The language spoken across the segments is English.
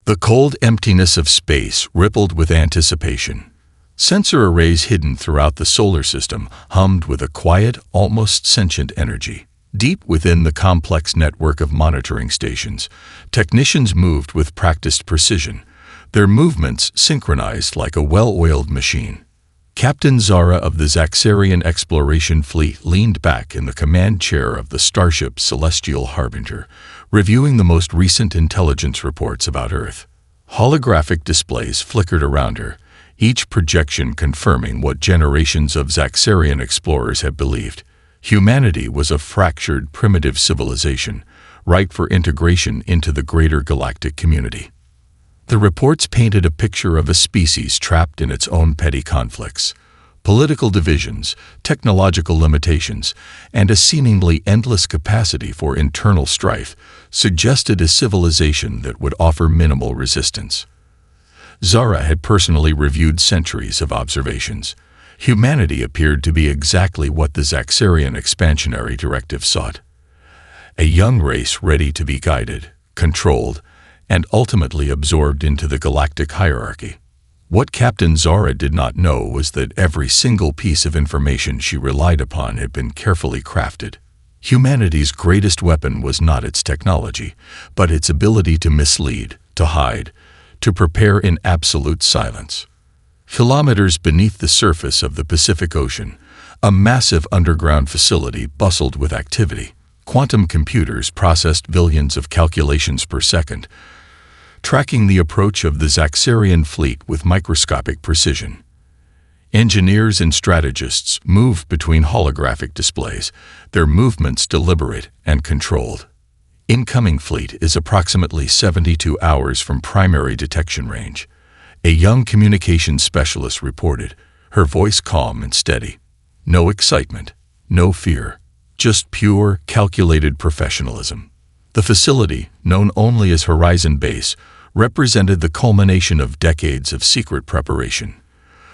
The cold emptiness of space rippled with anticipation. Sensor arrays hidden throughout the solar system hummed with a quiet, almost sentient energy. Deep within the complex network of monitoring stations, technicians moved with practiced precision, their movements synchronized like a well-oiled machine. Captain Zara of the Zaxarian Exploration Fleet leaned back in the command chair of the starship Celestial Harbinger, reviewing the most recent intelligence reports about Earth. Holographic displays flickered around her, each projection confirming what generations of Zaxarian explorers had believed. Humanity was a fractured, primitive civilization, ripe for integration into the greater galactic community. The reports painted a picture of a species trapped in its own petty conflicts. Political divisions, technological limitations, and a seemingly endless capacity for internal strife suggested a civilization that would offer minimal resistance. Zara had personally reviewed centuries of observations. Humanity appeared to be exactly what the Zaxarian expansionary directive sought. A young race ready to be guided, controlled, and ultimately absorbed into the galactic hierarchy. What Captain Zara did not know was that every single piece of information she relied upon had been carefully crafted. Humanity's greatest weapon was not its technology, but its ability to mislead, to hide, to prepare in absolute silence. Kilometers beneath the surface of the Pacific Ocean, a massive underground facility bustled with activity. Quantum computers processed billions of calculations per second, tracking the approach of the Zaxarian fleet with microscopic precision. Engineers and strategists moved between holographic displays, their movements deliberate and controlled. Incoming fleet is approximately 72 hours from primary detection range. A young communications specialist reported, her voice calm and steady. No excitement, no fear, just pure, calculated professionalism. The facility, known only as Horizon Base, represented the culmination of decades of secret preparation.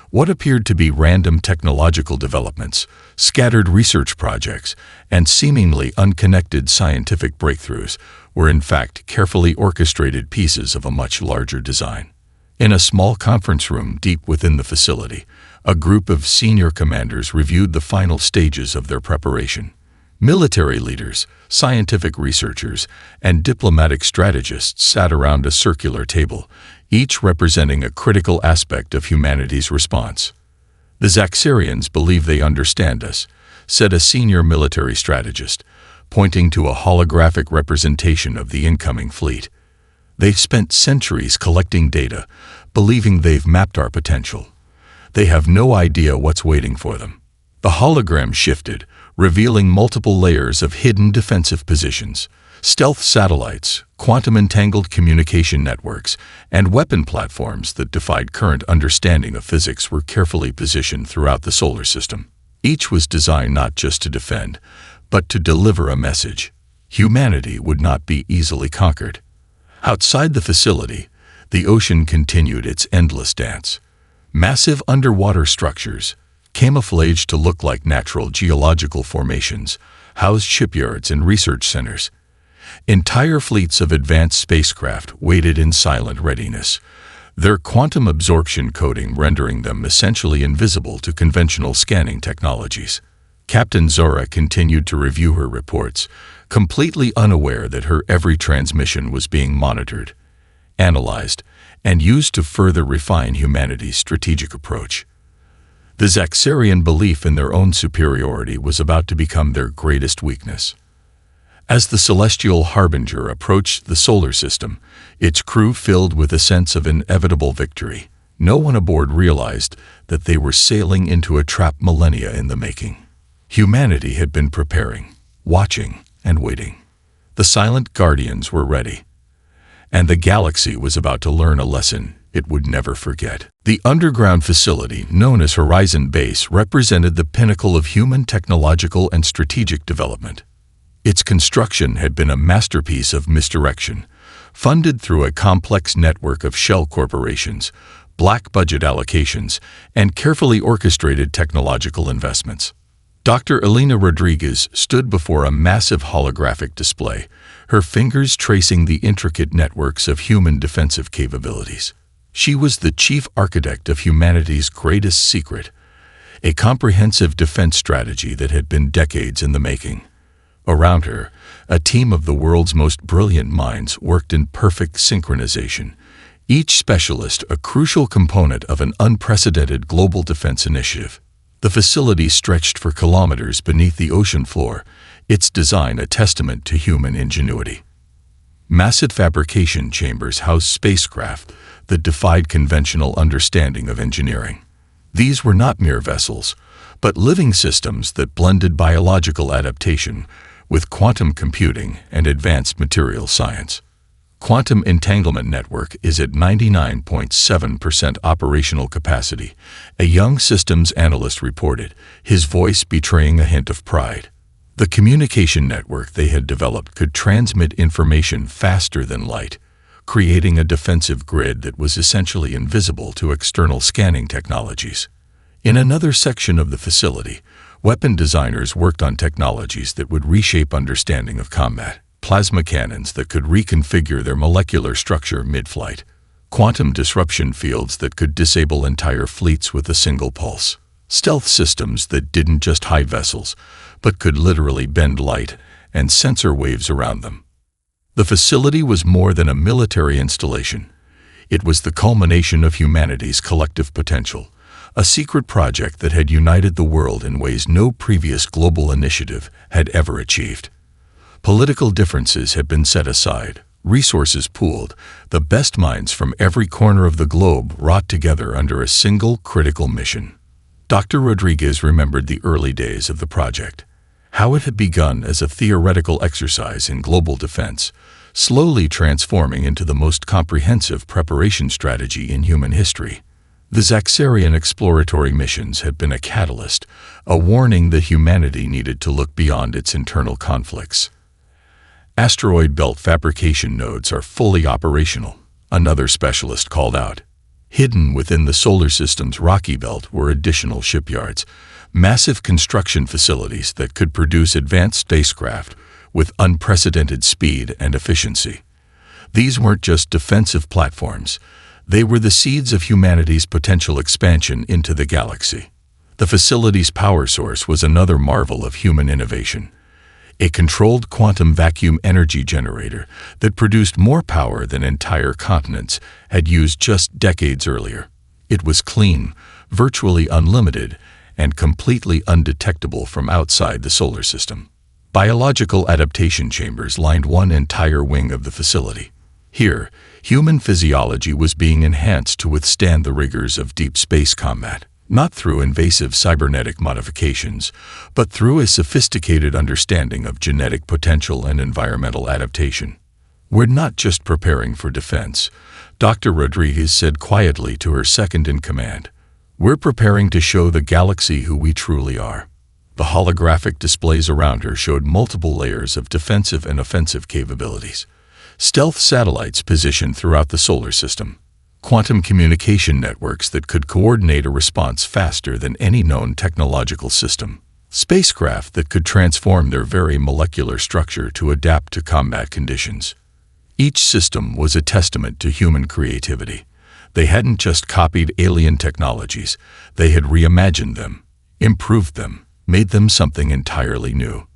What appeared to be random technological developments, scattered research projects, and seemingly unconnected scientific breakthroughs were in fact carefully orchestrated pieces of a much larger design. In a small conference room deep within the facility, a group of senior commanders reviewed the final stages of their preparation. Military leaders, scientific researchers, and diplomatic strategists sat around a circular table, each representing a critical aspect of humanity's response. "The Zaxarians believe they understand us," said a senior military strategist, pointing to a holographic representation of the incoming fleet. "They've spent centuries collecting data, believing they've mapped our potential. They have no idea what's waiting for them." The hologram shifted, revealing multiple layers of hidden defensive positions. Stealth satellites, quantum-entangled communication networks, and weapon platforms that defied current understanding of physics were carefully positioned throughout the solar system. Each was designed not just to defend, but to deliver a message. Humanity would not be easily conquered. Outside the facility, the ocean continued its endless dance. Massive underwater structures, camouflaged to look like natural geological formations, housed shipyards and research centers. Entire fleets of advanced spacecraft waited in silent readiness, their quantum absorption coating rendering them essentially invisible to conventional scanning technologies. Captain Zora continued to review her reports, completely unaware that her every transmission was being monitored, analyzed, and used to further refine humanity's strategic approach. The Zaxarian belief in their own superiority was about to become their greatest weakness. As the Celestial Harbinger approached the solar system, its crew filled with a sense of inevitable victory. No one aboard realized that they were sailing into a trap millennia in the making. Humanity had been preparing, watching, and waiting. The silent guardians were ready, and the galaxy was about to learn a lesson it would never forget. The underground facility, known as Horizon Base, represented the pinnacle of human technological and strategic development. Its construction had been a masterpiece of misdirection, funded through a complex network of shell corporations, black budget allocations, and carefully orchestrated technological investments. Dr. Elena Rodriguez stood before a massive holographic display, her fingers tracing the intricate networks of human defensive capabilities. She was the chief architect of humanity's greatest secret, a comprehensive defense strategy that had been decades in the making. Around her, a team of the world's most brilliant minds worked in perfect synchronization, each specialist a crucial component of an unprecedented global defense initiative. The facility stretched for kilometers beneath the ocean floor, its design a testament to human ingenuity. Massive fabrication chambers housed spacecraft that defied conventional understanding of engineering. These were not mere vessels, but living systems that blended biological adaptation with quantum computing and advanced material science. Quantum entanglement network is at 99.7% operational capacity, a young systems analyst reported, his voice betraying a hint of pride. The communication network they had developed could transmit information faster than light, creating a defensive grid that was essentially invisible to external scanning technologies. In another section of the facility, weapon designers worked on technologies that would reshape understanding of combat. Plasma cannons that could reconfigure their molecular structure mid-flight, quantum disruption fields that could disable entire fleets with a single pulse, stealth systems that didn't just hide vessels, but could literally bend light and sensor waves around them. The facility was more than a military installation. It was the culmination of humanity's collective potential, a secret project that had united the world in ways no previous global initiative had ever achieved. Political differences had been set aside, resources pooled, the best minds from every corner of the globe wrought together under a single critical mission. Dr. Rodriguez remembered the early days of the project, how it had begun as a theoretical exercise in global defense, slowly transforming into the most comprehensive preparation strategy in human history. The Zaxarian exploratory missions had been a catalyst, a warning that humanity needed to look beyond its internal conflicts. Asteroid belt fabrication nodes are fully operational, another specialist called out. Hidden within the solar system's rocky belt were additional shipyards, massive construction facilities that could produce advanced spacecraft with unprecedented speed and efficiency. These weren't just defensive platforms, they were the seeds of humanity's potential expansion into the galaxy. The facility's power source was another marvel of human innovation. A controlled quantum vacuum energy generator that produced more power than entire continents had used just decades earlier. It was clean, virtually unlimited, and completely undetectable from outside the solar system. Biological adaptation chambers lined one entire wing of the facility. Here, human physiology was being enhanced to withstand the rigors of deep space combat. Not through invasive cybernetic modifications, but through a sophisticated understanding of genetic potential and environmental adaptation. We're not just preparing for defense, Dr. Rodriguez said quietly to her second-in-command. We're preparing to show the galaxy who we truly are. The holographic displays around her showed multiple layers of defensive and offensive capabilities. Stealth satellites positioned throughout the solar system. Quantum communication networks that could coordinate a response faster than any known technological system. Spacecraft that could transform their very molecular structure to adapt to combat conditions. Each system was a testament to human creativity. They hadn't just copied alien technologies, they had reimagined them, improved them, made them something entirely new.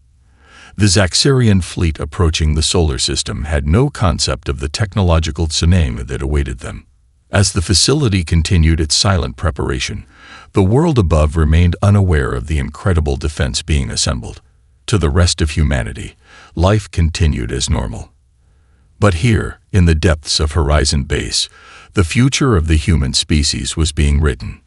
The Zaxarian fleet approaching the solar system had no concept of the technological tsunami that awaited them. As the facility continued its silent preparation, the world above remained unaware of the incredible defense being assembled. To the rest of humanity, life continued as normal. But here, in the depths of Horizon Base, the future of the human species was being written.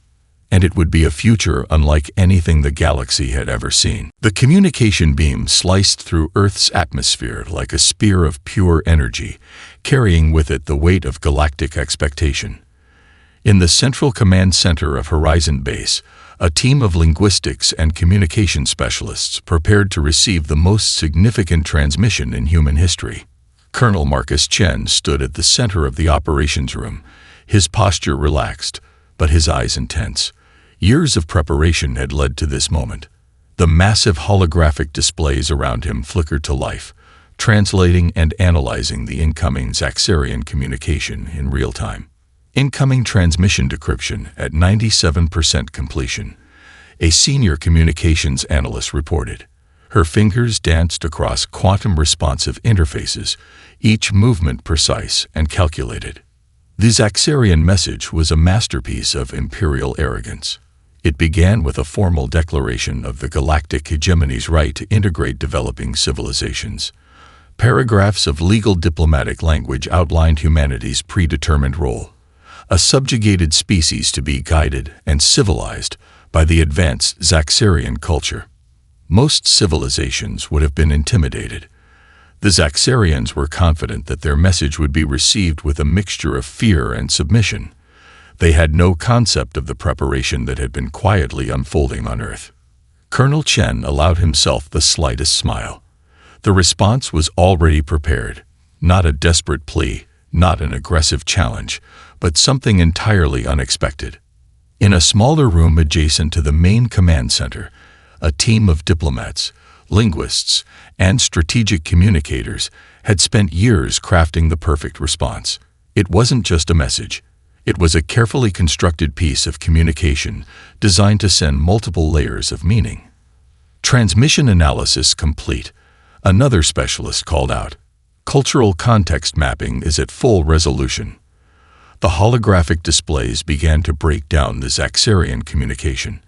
And it would be a future unlike anything the galaxy had ever seen. The communication beam sliced through Earth's atmosphere like a spear of pure energy, carrying with it the weight of galactic expectation. In the central command center of Horizon Base, a team of linguistics and communication specialists prepared to receive the most significant transmission in human history. Colonel Marcus Chen stood at the center of the operations room, his posture relaxed, but his eyes intense. Years of preparation had led to this moment. The massive holographic displays around him flickered to life, translating and analyzing the incoming Zaxarian communication in real time. Incoming transmission decryption at 97% completion, a senior communications analyst reported. Her fingers danced across quantum-responsive interfaces, each movement precise and calculated. The Zaxarian message was a masterpiece of imperial arrogance. It began with a formal declaration of the galactic hegemony's right to integrate developing civilizations. Paragraphs of legal diplomatic language outlined humanity's predetermined role, a subjugated species to be guided and civilized by the advanced Zaxarian culture. Most civilizations would have been intimidated. The Zaxarians were confident that their message would be received with a mixture of fear and submission. They had no concept of the preparation that had been quietly unfolding on Earth. Colonel Chen allowed himself the slightest smile. The response was already prepared, not a desperate plea, not an aggressive challenge, but something entirely unexpected. In a smaller room adjacent to the main command center, a team of diplomats, linguists, and strategic communicators had spent years crafting the perfect response. It wasn't just a message. It was a carefully constructed piece of communication designed to send multiple layers of meaning. Transmission analysis complete, another specialist called out. Cultural context mapping is at full resolution. The holographic displays began to break down the Zaxarian communication.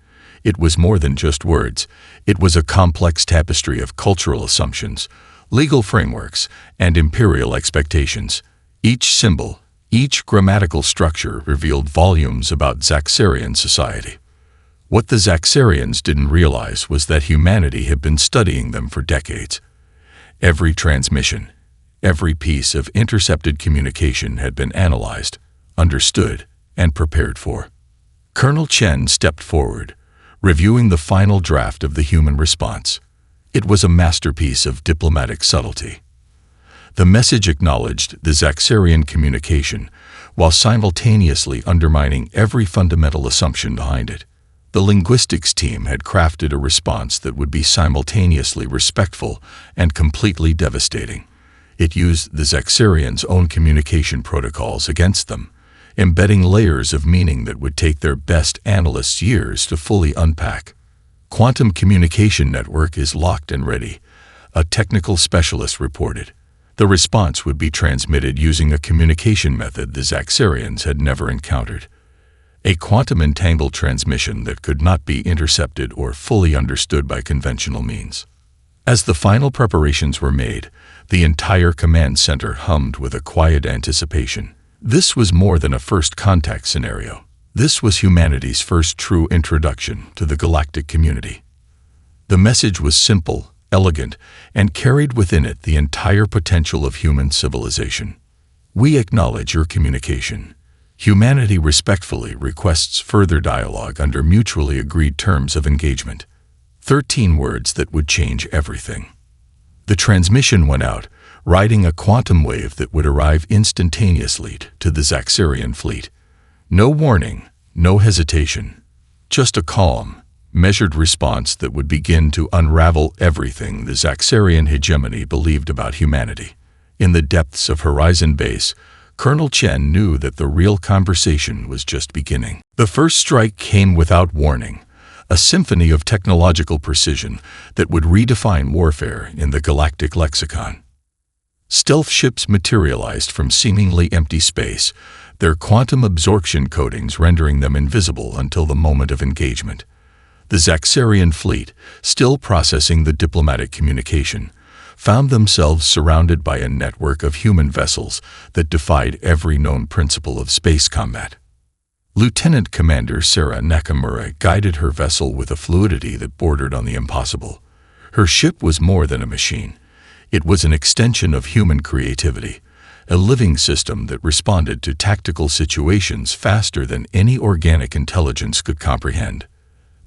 It was more than just words. It was a complex tapestry of cultural assumptions, legal frameworks, and imperial expectations. Each symbol, each grammatical structure revealed volumes about Zaxarian society. What the Zaxarians didn't realize was that humanity had been studying them for decades. Every transmission, every piece of intercepted communication had been analyzed, understood, and prepared for. Colonel Chen stepped forward, reviewing the final draft of the human response. It was a masterpiece of diplomatic subtlety. The message acknowledged the Zaxarian communication while simultaneously undermining every fundamental assumption behind it. The linguistics team had crafted a response that would be simultaneously respectful and completely devastating. It used the Zaxarians' own communication protocols against them, embedding layers of meaning that would take their best analysts years to fully unpack. Quantum communication network is locked and ready, a technical specialist reported. The response would be transmitted using a communication method the Zaxarians had never encountered. A quantum-entangled transmission that could not be intercepted or fully understood by conventional means. As the final preparations were made, the entire command center hummed with a quiet anticipation. This was more than a first contact scenario. This was humanity's first true introduction to the galactic community. The message was simple, elegant, and carried within it the entire potential of human civilization. We acknowledge your communication. Humanity respectfully requests further dialogue under mutually agreed terms of engagement. 13 words that would change everything. The transmission went out, riding a quantum wave that would arrive instantaneously to the Zaxarian fleet. No warning, no hesitation, just a calm, measured response that would begin to unravel everything the Zaxarian hegemony believed about humanity. In the depths of Horizon Base, Colonel Chen knew that the real conversation was just beginning. The first strike came without warning, a symphony of technological precision that would redefine warfare in the galactic lexicon. Stealth ships materialized from seemingly empty space, their quantum absorption coatings rendering them invisible until the moment of engagement. The Zaxarian fleet, still processing the diplomatic communication, found themselves surrounded by a network of human vessels that defied every known principle of space combat. Lieutenant Commander Sarah Nakamura guided her vessel with a fluidity that bordered on the impossible. Her ship was more than a machine. It was an extension of human creativity, a living system that responded to tactical situations faster than any organic intelligence could comprehend.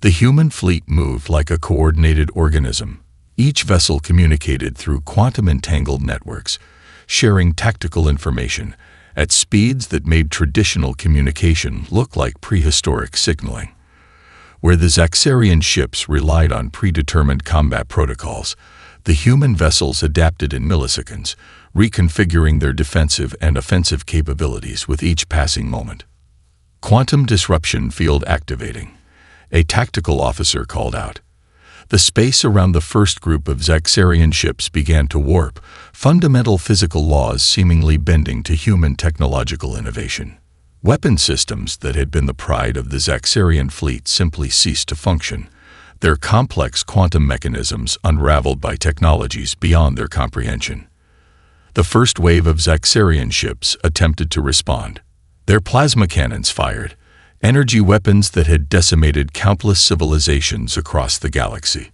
The human fleet moved like a coordinated organism. Each vessel communicated through quantum-entangled networks, sharing tactical information at speeds that made traditional communication look like prehistoric signaling. Where the Zaxarian ships relied on predetermined combat protocols, The human vessels adapted in milliseconds, reconfiguring their defensive and offensive capabilities with each passing moment. Quantum disruption field activating. A tactical officer called out. The space around the first group of Zaxarian ships began to warp, fundamental physical laws seemingly bending to human technological innovation. Weapon systems that had been the pride of the Zaxarian fleet simply ceased to function, their complex quantum mechanisms unraveled by technologies beyond their comprehension. The first wave of Zaxarian ships attempted to respond. Their plasma cannons fired, energy weapons that had decimated countless civilizations across the galaxy.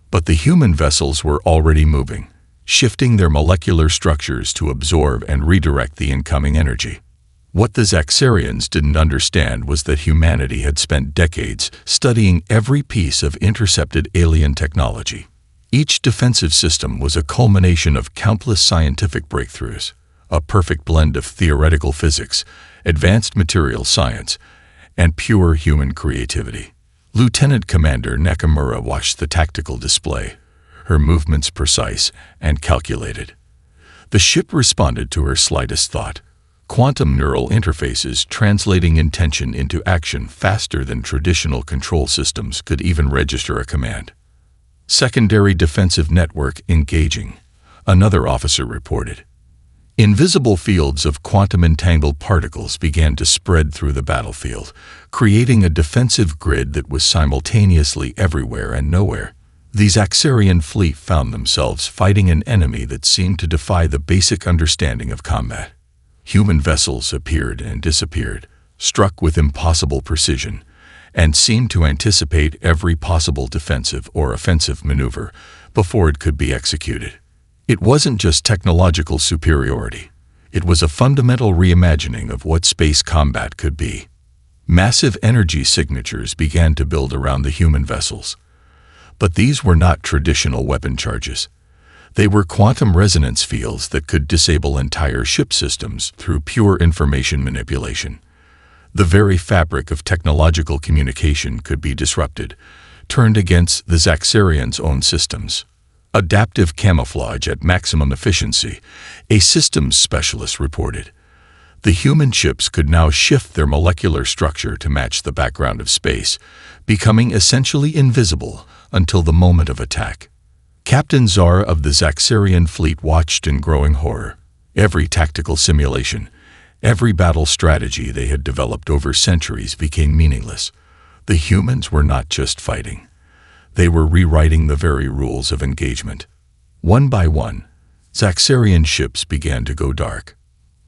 But the human vessels were already moving, shifting their molecular structures to absorb and redirect the incoming energy. What the Zaxarians didn't understand was that humanity had spent decades studying every piece of intercepted alien technology. Each defensive system was a culmination of countless scientific breakthroughs, a perfect blend of theoretical physics, advanced material science, and pure human creativity. Lieutenant Commander Nakamura watched the tactical display, her movements precise and calculated. The ship responded to her slightest thought, quantum neural interfaces translating intention into action faster than traditional control systems could even register a command. Secondary defensive network engaging, another officer reported. Invisible fields of quantum-entangled particles began to spread through the battlefield, creating a defensive grid that was simultaneously everywhere and nowhere. The Zaxarian fleet found themselves fighting an enemy that seemed to defy the basic understanding of combat. Human vessels appeared and disappeared, struck with impossible precision, and seemed to anticipate every possible defensive or offensive maneuver before it could be executed. It wasn't just technological superiority. It was a fundamental reimagining of what space combat could be. Massive energy signatures began to build around the human vessels. But these were not traditional weapon charges. They were quantum resonance fields that could disable entire ship systems through pure information manipulation. The very fabric of technological communication could be disrupted, turned against the Zaxarians' own systems. Adaptive camouflage at maximum efficiency, a systems specialist reported. The human ships could now shift their molecular structure to match the background of space, becoming essentially invisible until the moment of attack. Captain Zara of the Zaxarian fleet watched in growing horror. Every tactical simulation, every battle strategy they had developed over centuries became meaningless. The humans were not just fighting. They were rewriting the very rules of engagement. One by one, Zaxarian ships began to go dark.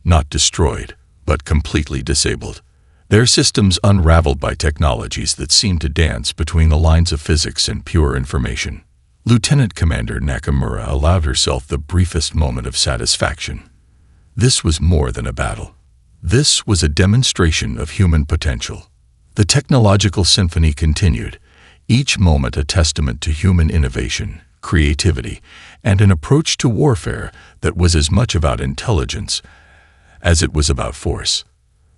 Not destroyed, but completely disabled. Their systems unraveled by technologies that seemed to dance between the lines of physics and pure information. Lieutenant Commander Nakamura allowed herself the briefest moment of satisfaction. This was more than a battle. This was a demonstration of human potential. The technological symphony continued, each moment a testament to human innovation, creativity, and an approach to warfare that was as much about intelligence as it was about force.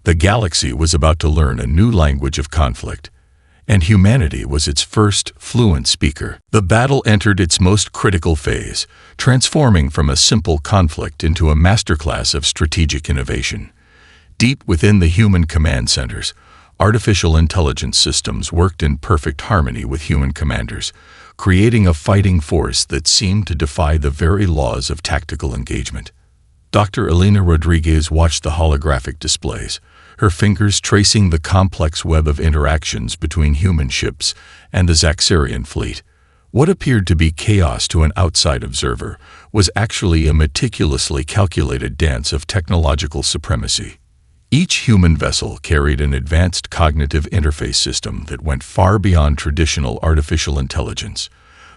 The galaxy was about to learn a new language of conflict, and humanity was its first fluent speaker. The battle entered its most critical phase, transforming from a simple conflict into a masterclass of strategic innovation. Deep within the human command centers, artificial intelligence systems worked in perfect harmony with human commanders, creating a fighting force that seemed to defy the very laws of tactical engagement. Dr. Elena Rodriguez watched the holographic displays, her fingers tracing the complex web of interactions between human ships and the Zaxarian fleet. What appeared to be chaos to an outside observer was actually a meticulously calculated dance of technological supremacy. Each human vessel carried an advanced cognitive interface system that went far beyond traditional artificial intelligence.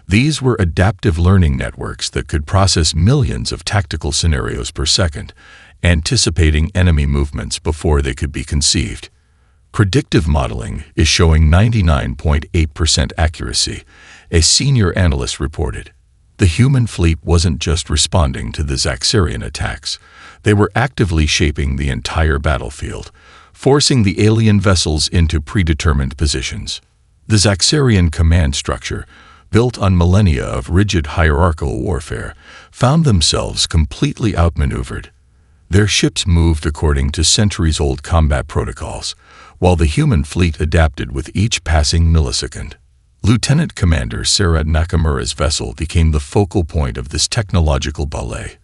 These were adaptive learning networks that could process millions of tactical scenarios per second, anticipating enemy movements before they could be conceived. Predictive modeling is showing 99.8% accuracy, a senior analyst reported. The human fleet wasn't just responding to the Zaxarian attacks. They were actively shaping the entire battlefield, forcing the alien vessels into predetermined positions. The Zaxarian command structure, built on millennia of rigid hierarchical warfare, found themselves completely outmaneuvered. Their ships moved according to centuries-old combat protocols, while the human fleet adapted with each passing millisecond. Lieutenant Commander Sarah Nakamura's vessel became the focal point of this technological ballet.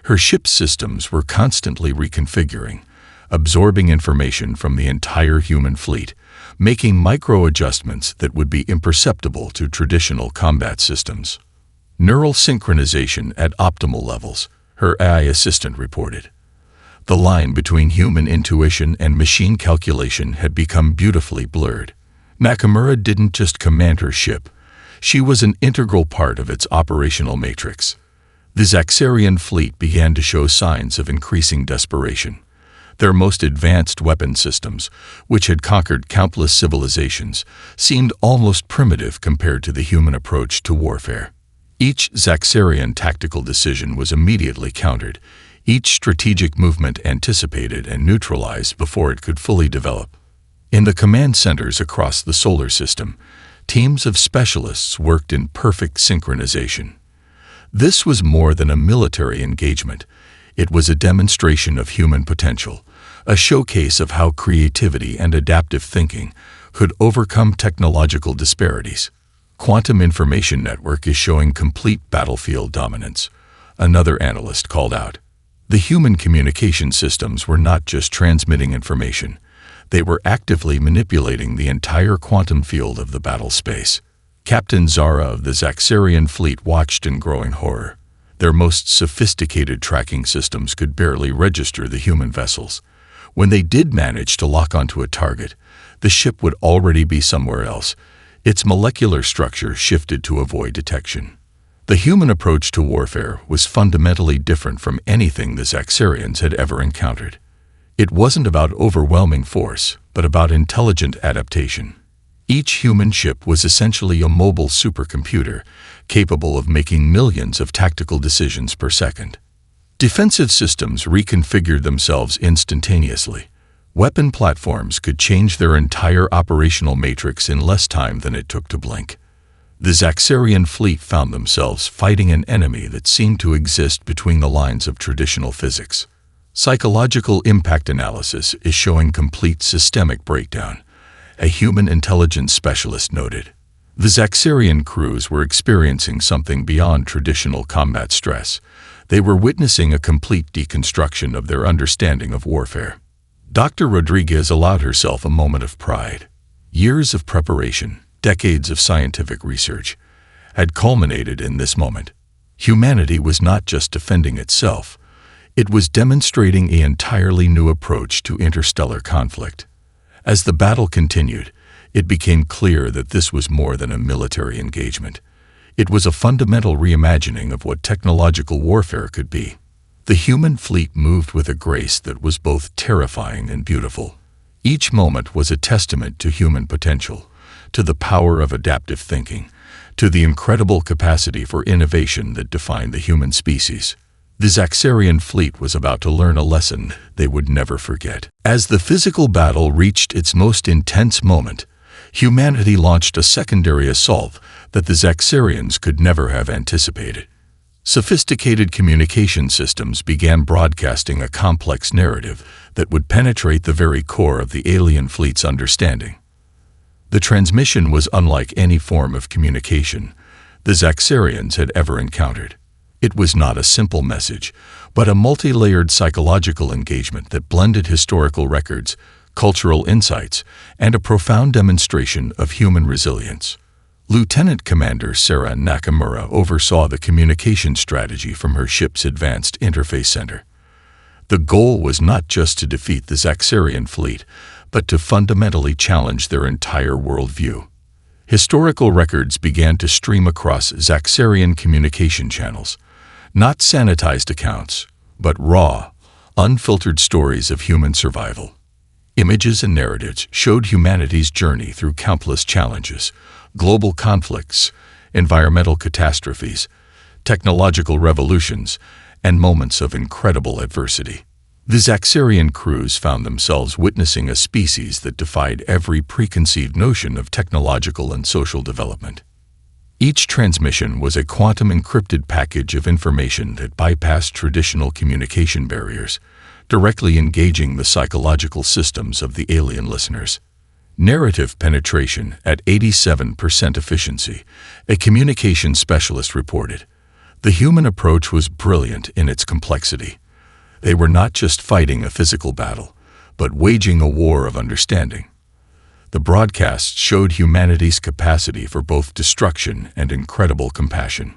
Her ship's systems were constantly reconfiguring, absorbing information from the entire human fleet, making micro-adjustments that would be imperceptible to traditional combat systems. Neural synchronization at optimal levels, her AI assistant reported. The line between human intuition and machine calculation had become beautifully blurred. Nakamura didn't just command her ship, she was an integral part of its operational matrix. The Zaxarian fleet began to show signs of increasing desperation. Their most advanced weapon systems, which had conquered countless civilizations, seemed almost primitive compared to the human approach to warfare. Each Zaxarian tactical decision was immediately countered, each strategic movement anticipated and neutralized before it could fully develop. In the command centers across the solar system, teams of specialists worked in perfect synchronization. This was more than a military engagement. It was a demonstration of human potential, a showcase of how creativity and adaptive thinking could overcome technological disparities. Quantum Information Network is showing complete battlefield dominance, another analyst called out. The human communication systems were not just transmitting information, they were actively manipulating the entire quantum field of the battle space. Captain Zara of the Zaxarian fleet watched in growing horror. Their most sophisticated tracking systems could barely register the human vessels. When they did manage to lock onto a target, the ship would already be somewhere else. Its molecular structure shifted to avoid detection. The human approach to warfare was fundamentally different from anything the Zaxarians had ever encountered. It wasn't about overwhelming force, but about intelligent adaptation. Each human ship was essentially a mobile supercomputer, capable of making millions of tactical decisions per second. Defensive systems reconfigured themselves instantaneously. Weapon platforms could change their entire operational matrix in less time than it took to blink. The Zaxarian fleet found themselves fighting an enemy that seemed to exist between the lines of traditional physics. Psychological impact analysis is showing complete systemic breakdown, a human intelligence specialist noted. The Zaxarian crews were experiencing something beyond traditional combat stress. They were witnessing a complete deconstruction of their understanding of warfare. Dr. Rodriguez allowed herself a moment of pride. Years of preparation, decades of scientific research, had culminated in this moment. Humanity was not just defending itself, it was demonstrating an entirely new approach to interstellar conflict. As the battle continued, it became clear that this was more than a military engagement. It was a fundamental reimagining of what technological warfare could be. The human fleet moved with a grace that was both terrifying and beautiful. Each moment was a testament to human potential, to the power of adaptive thinking, to the incredible capacity for innovation that defined the human species. The Zaxarian fleet was about to learn a lesson they would never forget. As the physical battle reached its most intense moment, humanity launched a secondary assault that the Zaxarians could never have anticipated. Sophisticated communication systems began broadcasting a complex narrative that would penetrate the very core of the alien fleet's understanding. The transmission was unlike any form of communication the Zaxarians had ever encountered. It was not a simple message, but a multi-layered psychological engagement that blended historical records, cultural insights, and a profound demonstration of human resilience. Lieutenant Commander Sarah Nakamura oversaw the communication strategy from her ship's Advanced Interface Center. The goal was not just to defeat the Zaxarian fleet, but to fundamentally challenge their entire worldview. Historical records began to stream across Zaxarian communication channels, not sanitized accounts, but raw, unfiltered stories of human survival. Images and narratives showed humanity's journey through countless challenges, global conflicts, environmental catastrophes, technological revolutions, and moments of incredible adversity. The Zaxarian crews found themselves witnessing a species that defied every preconceived notion of technological and social development. Each transmission was a quantum-encrypted package of information that bypassed traditional communication barriers, directly engaging the psychological systems of the alien listeners. Narrative penetration at 87% efficiency, a communication specialist reported. The human approach was brilliant in its complexity. They were not just fighting a physical battle, but waging a war of understanding. The broadcasts showed humanity's capacity for both destruction and incredible compassion.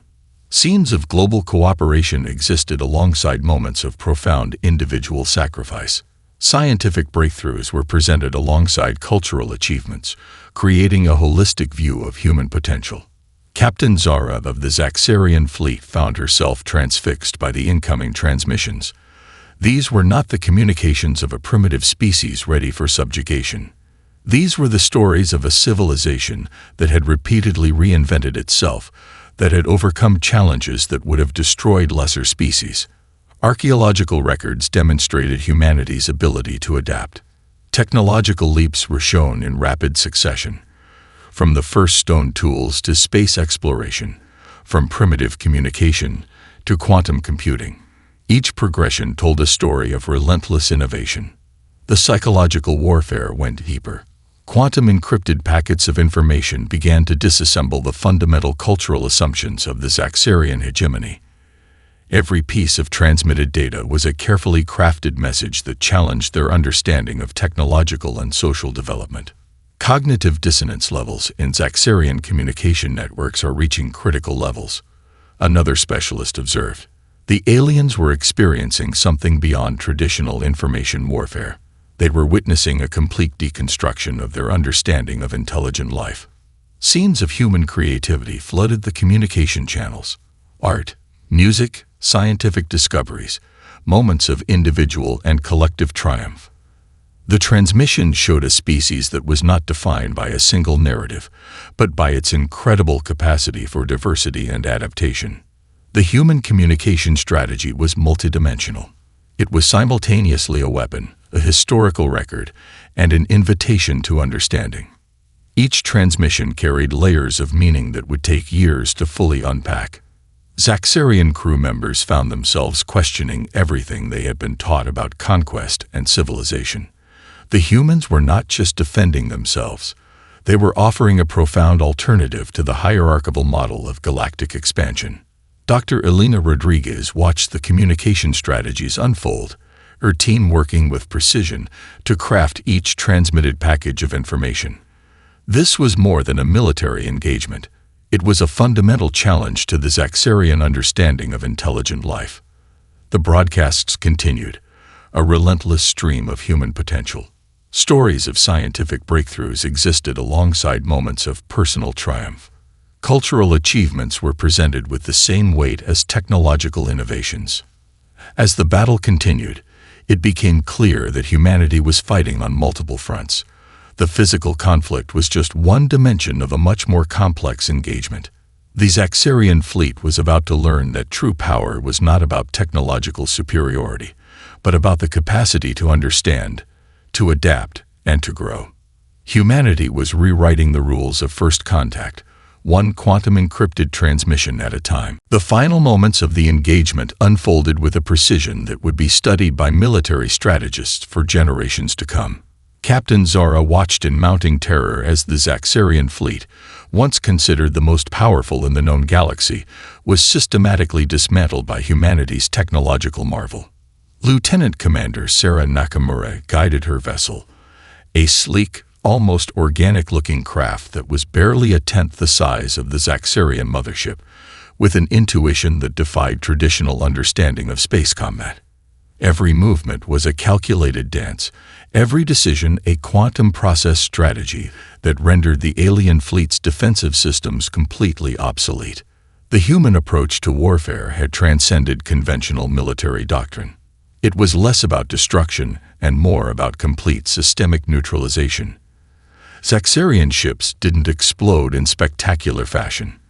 Scenes of global cooperation existed alongside moments of profound individual sacrifice. Scientific breakthroughs were presented alongside cultural achievements, creating a holistic view of human potential. Captain Zara of the Zaxarian fleet found herself transfixed by the incoming transmissions. These were not the communications of a primitive species ready for subjugation. These were the stories of a civilization that had repeatedly reinvented itself, that had overcome challenges that would have destroyed lesser species. Archaeological records demonstrated humanity's ability to adapt. Technological leaps were shown in rapid succession. From the first stone tools to space exploration, from primitive communication to quantum computing, each progression told a story of relentless innovation. The psychological warfare went deeper. Quantum-encrypted packets of information began to disassemble the fundamental cultural assumptions of the Zaxarian hegemony. Every piece of transmitted data was a carefully crafted message that challenged their understanding of technological and social development. Cognitive dissonance levels in Zaxarian communication networks are reaching critical levels. Another specialist observed. The aliens were experiencing something beyond traditional information warfare. They were witnessing a complete deconstruction of their understanding of intelligent life. Scenes of human creativity flooded the communication channels. Art, music, scientific discoveries, moments of individual and collective triumph. The transmission showed a species that was not defined by a single narrative, but by its incredible capacity for diversity and adaptation. The human communication strategy was multidimensional. It was simultaneously a weapon, a historical record, and an invitation to understanding. Each transmission carried layers of meaning that would take years to fully unpack. Zaxarian crew members found themselves questioning everything they had been taught about conquest and civilization. The humans were not just defending themselves. They were offering a profound alternative to the hierarchical model of galactic expansion. Dr. Elena Rodriguez watched the communication strategies unfold, her team working with precision to craft each transmitted package of information. This was more than a military engagement. It was a fundamental challenge to the Zaxarian understanding of intelligent life. The broadcasts continued, a relentless stream of human potential. Stories of scientific breakthroughs existed alongside moments of personal triumph. Cultural achievements were presented with the same weight as technological innovations. As the battle continued, it became clear that humanity was fighting on multiple fronts. The physical conflict was just one dimension of a much more complex engagement. The Zaxarian fleet was about to learn that true power was not about technological superiority, but about the capacity to understand, to adapt, and to grow. Humanity was rewriting the rules of first contact, one quantum-encrypted transmission at a time. The final moments of the engagement unfolded with a precision that would be studied by military strategists for generations to come. Captain Zara watched in mounting terror as the Zaxarian fleet, once considered the most powerful in the known galaxy, was systematically dismantled by humanity's technological marvel. Lieutenant Commander Sarah Nakamura guided her vessel, a sleek, almost organic-looking craft that was barely a tenth the size of the Zaxarian mothership, with an intuition that defied traditional understanding of space combat. Every movement was a calculated dance, every decision a quantum process strategy that rendered the alien fleet's defensive systems completely obsolete. The human approach to warfare had transcended conventional military doctrine. It was less about destruction and more about complete systemic neutralization. Zaxarian ships didn't explode in spectacular fashion.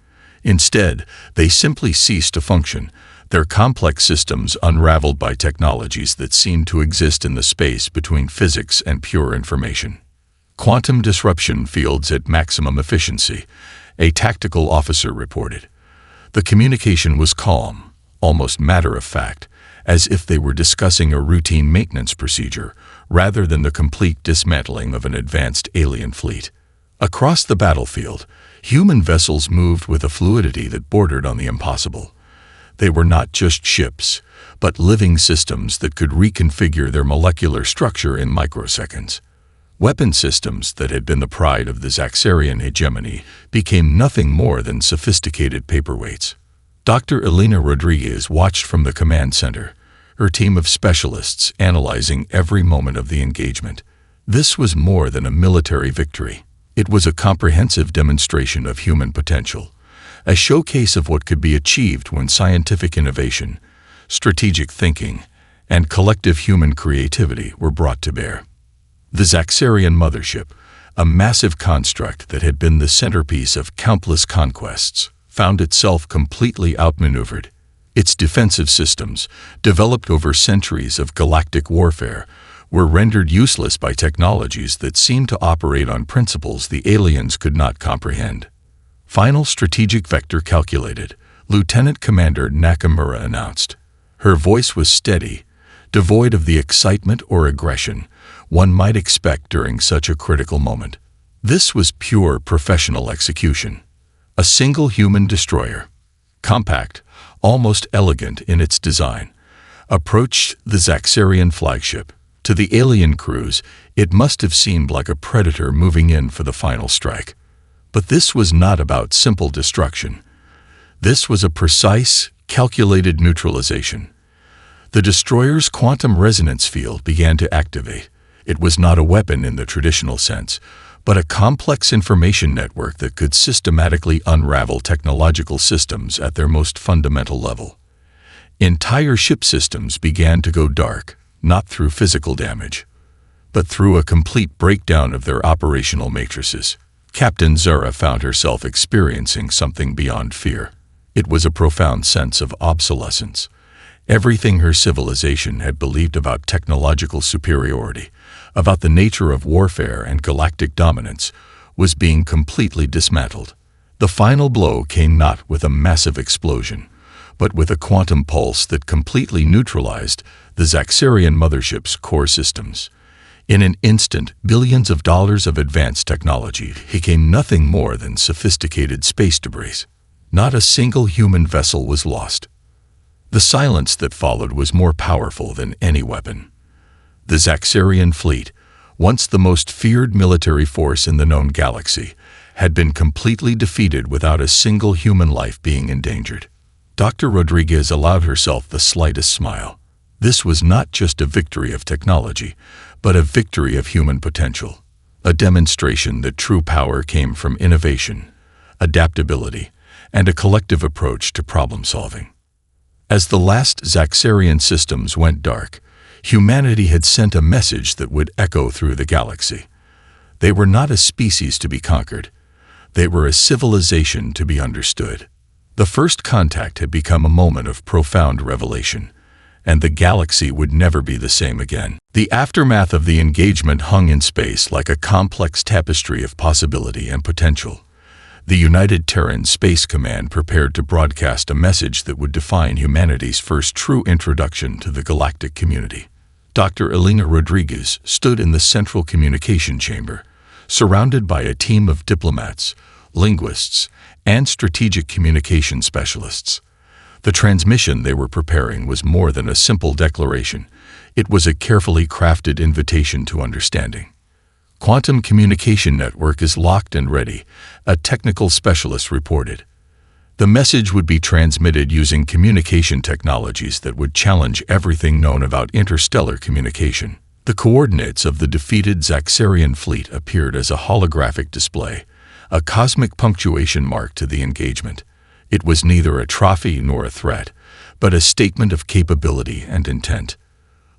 Instead, they simply ceased to function, their complex systems unraveled by technologies that seemed to exist in the space between physics and pure information. Quantum disruption fields at maximum efficiency, a tactical officer reported. The communication was calm, almost matter-of-fact, as if they were discussing a routine maintenance procedure rather than the complete dismantling of an advanced alien fleet. Across the battlefield, human vessels moved with a fluidity that bordered on the impossible. They were not just ships, but living systems that could reconfigure their molecular structure in microseconds. Weapon systems that had been the pride of the Zaxarian hegemony became nothing more than sophisticated paperweights. Dr. Elena Rodriguez watched from the command center, her team of specialists analyzing every moment of the engagement. This was more than a military victory. It was a comprehensive demonstration of human potential, a showcase of what could be achieved when scientific innovation, strategic thinking, and collective human creativity were brought to bear. The Zaxarian mothership, a massive construct that had been the centerpiece of countless conquests, found itself completely outmaneuvered. Its defensive systems, developed over centuries of galactic warfare, were rendered useless by technologies that seemed to operate on principles the aliens could not comprehend. Final strategic vector calculated, Lieutenant Commander Nakamura announced. Her voice was steady, devoid of the excitement or aggression one might expect during such a critical moment. This was pure professional execution. A single human destroyer, compact, almost elegant in its design, approached the Zaxarian flagship. To the alien crews, it must have seemed like a predator moving in for the final strike. But this was not about simple destruction. This was a precise, calculated neutralization. The destroyer's quantum resonance field began to activate. It was not a weapon in the traditional sense, but a complex information network that could systematically unravel technological systems at their most fundamental level. Entire ship systems began to go dark, not through physical damage, but through a complete breakdown of their operational matrices. Captain Zara found herself experiencing something beyond fear. It was a profound sense of obsolescence. Everything her civilization had believed about technological superiority, about the nature of warfare and galactic dominance, was being completely dismantled. The final blow came not with a massive explosion, but with a quantum pulse that completely neutralized the Zaxarian mothership's core systems. In an instant, billions of dollars of advanced technology became nothing more than sophisticated space debris. Not a single human vessel was lost. The silence that followed was more powerful than any weapon. The Zaxarian fleet, once the most feared military force in the known galaxy, had been completely defeated without a single human life being endangered. Dr. Rodriguez allowed herself the slightest smile. This was not just a victory of technology, but a victory of human potential, a demonstration that true power came from innovation, adaptability, and a collective approach to problem-solving. As the last Zaxarian systems went dark, humanity had sent a message that would echo through the galaxy. They were not a species to be conquered. They were a civilization to be understood. The first contact had become a moment of profound revelation, and the galaxy would never be the same again. The aftermath of the engagement hung in space like a complex tapestry of possibility and potential. The United Terran Space Command prepared to broadcast a message that would define humanity's first true introduction to the galactic community. Dr. Elena Rodriguez stood in the central communication chamber, surrounded by a team of diplomats, linguists, and strategic communication specialists. The transmission they were preparing was more than a simple declaration. It was a carefully crafted invitation to understanding. Quantum communication network is locked and ready, a technical specialist reported. The message would be transmitted using communication technologies that would challenge everything known about interstellar communication. The coordinates of the defeated Zaxarian fleet appeared as a holographic display, a cosmic punctuation mark to the engagement. It was neither a trophy nor a threat, but a statement of capability and intent.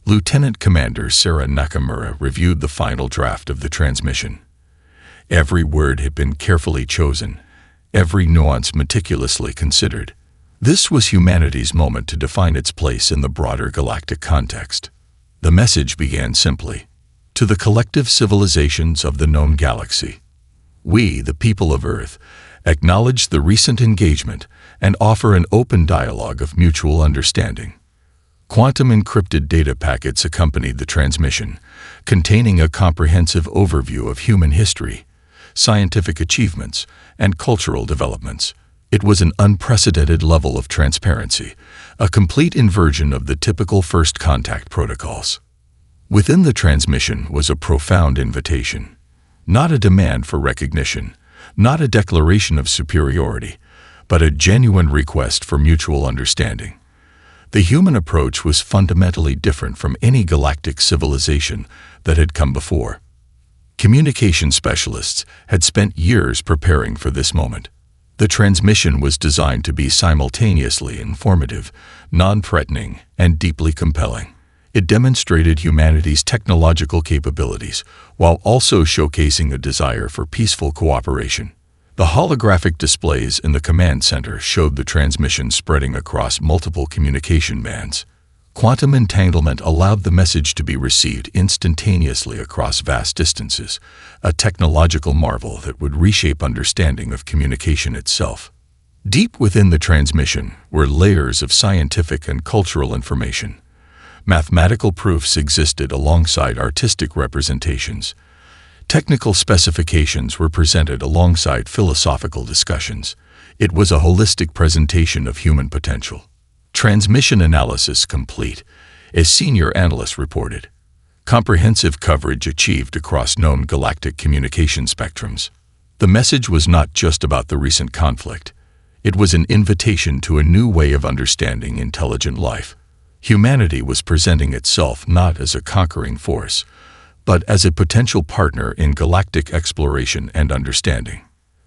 Lieutenant Commander Sarah Nakamura reviewed the final draft of the transmission. Every word had been carefully chosen, every nuance meticulously considered. This was humanity's moment to define its place in the broader galactic context. The message began simply, "To the collective civilizations of the known galaxy. We, the people of Earth, acknowledge the recent engagement, and offer an open dialogue of mutual understanding. Quantum encrypted data packets accompanied the transmission, containing a comprehensive overview of human history, scientific achievements, and cultural developments. It was an unprecedented level of transparency, a complete inversion of the typical first contact protocols. Within the transmission was a profound invitation. Not a demand for recognition, not a declaration of superiority, but a genuine request for mutual understanding. The human approach was fundamentally different from any galactic civilization that had come before. Communication specialists had spent years preparing for this moment. The transmission was designed to be simultaneously informative, non-threatening, and deeply compelling. It demonstrated humanity's technological capabilities, while also showcasing a desire for peaceful cooperation. The holographic displays in the command center showed the transmission spreading across multiple communication bands. Quantum entanglement allowed the message to be received instantaneously across vast distances, a technological marvel that would reshape understanding of communication itself. Deep within the transmission were layers of scientific and cultural information. Mathematical proofs existed alongside artistic representations. Technical specifications were presented alongside philosophical discussions. It was a holistic presentation of human potential. Transmission analysis complete, a senior analyst reported. Comprehensive coverage achieved across known galactic communication spectrums. The message was not just about the recent conflict. It was an invitation to a new way of understanding intelligent life. Humanity was presenting itself not as a conquering force, but as a potential partner in galactic exploration and understanding.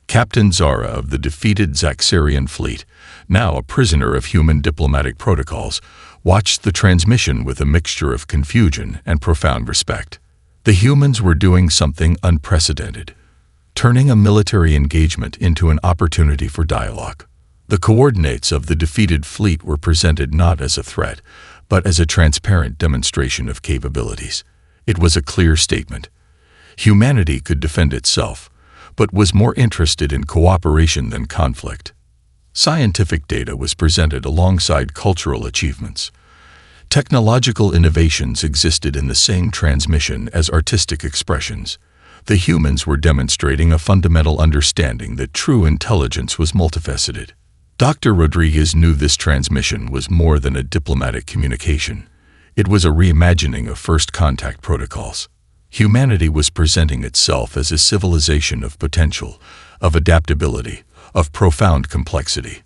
Captain Zara of the defeated Zaxarian fleet, now a prisoner of human diplomatic protocols, watched the transmission with a mixture of confusion and profound respect. The humans were doing something unprecedented, turning a military engagement into an opportunity for dialogue. The coordinates of the defeated fleet were presented not as a threat, but as a transparent demonstration of capabilities. It was a clear statement. Humanity could defend itself, but was more interested in cooperation than conflict. Scientific data was presented alongside cultural achievements. Technological innovations existed in the same transmission as artistic expressions. The humans were demonstrating a fundamental understanding that true intelligence was multifaceted. Dr. Rodriguez knew this transmission was more than a diplomatic communication. It was a reimagining of first contact protocols. Humanity was presenting itself as a civilization of potential, of adaptability, of profound complexity.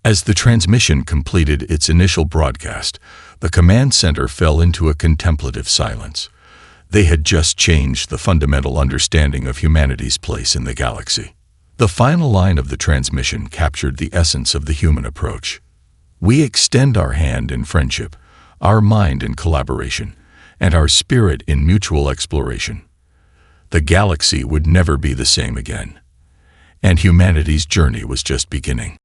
As the transmission completed its initial broadcast, the command center fell into a contemplative silence. They had just changed the fundamental understanding of humanity's place in the galaxy. The final line of the transmission captured the essence of the human approach. We extend our hand in friendship, our mind in collaboration, and our spirit in mutual exploration. The galaxy would never be the same again, and humanity's journey was just beginning.